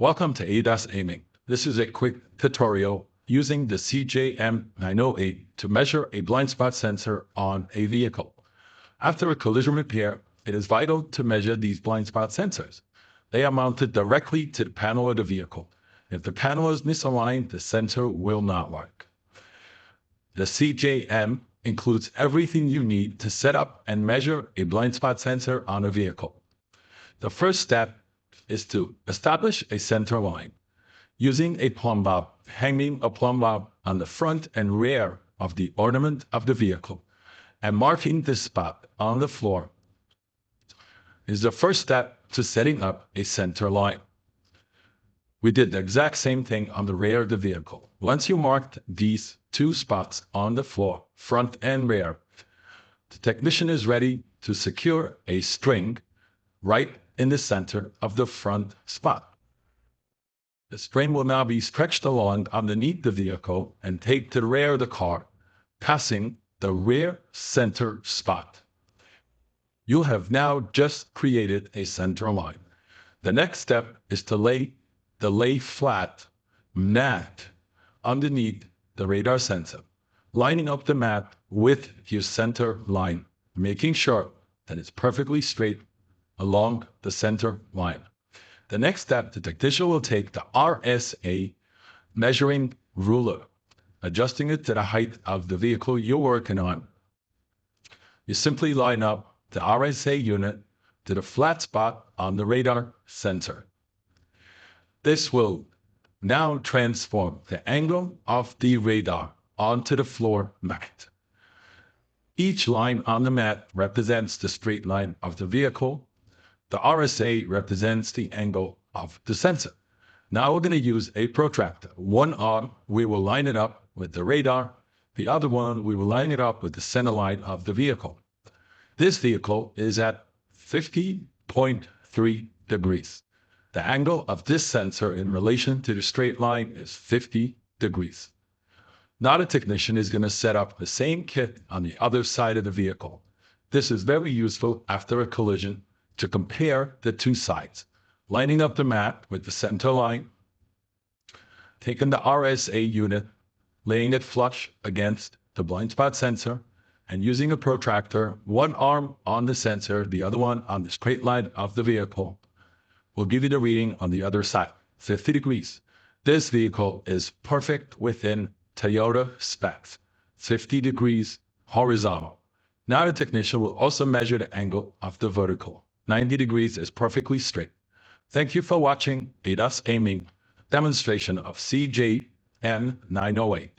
Welcome to ADAS Aiming. This is a quick tutorial using the CJM-908 to measure a blind spot sensor on a vehicle. After a collision repair, it is vital to measure these blind spot sensors. They are mounted directly to the panel of the vehicle. If the panel is misaligned, the sensor will not work. The CJM includes everything you need to set up and measure a blind spot sensor on a vehicle. The first step is to establish a center line. Using a plumb bob, hanging a plumb bob on the front and rear of the ornament of the vehicle and marking this spot on the floor is the first step to setting up a center line. We did the exact same thing on the rear of the vehicle. Once you marked these two spots on the floor, front and rear, the technician is ready to secure a string right in the center of the front spot. The string will now be stretched along underneath the vehicle and taped to the rear of the car, passing the rear center spot. You have now just created a center line. The next step is to lay flat mat underneath the radar sensor, lining up the mat with your center line, making sure that it's perfectly straight along the center line. The next step, the technician will take the RSA measuring ruler, adjusting it to the height of the vehicle you're working on. You simply line up the RSA unit to the flat spot on the radar sensor. This will now transform the angle of the radar onto the floor mat. Each line on the mat represents the straight line of the vehicle. The RSA represents the angle of the sensor. Now we're going to use a protractor. One arm, we will line it up with the radar. The other one, we will line it up with the center line of the vehicle. This vehicle is at 50.3 degrees. The angle of this sensor in relation to the straight line is 50 degrees. Now the technician is going to set up the same kit on the other side of the vehicle. This is very useful after a collision to compare the two sides. Lining up the mat with the center line, taking the RSA unit, laying it flush against the blind spot sensor, and using a protractor, one arm on the sensor, the other one on the straight line of the vehicle, will give you the reading on the other side, 50 degrees. This vehicle is perfect within Toyota specs, 50 degrees horizontal. Now the technician will also measure the angle of the vertical. 90 degrees is perfectly straight. Thank you for watching ADAS Aiming demonstration of CJM-908.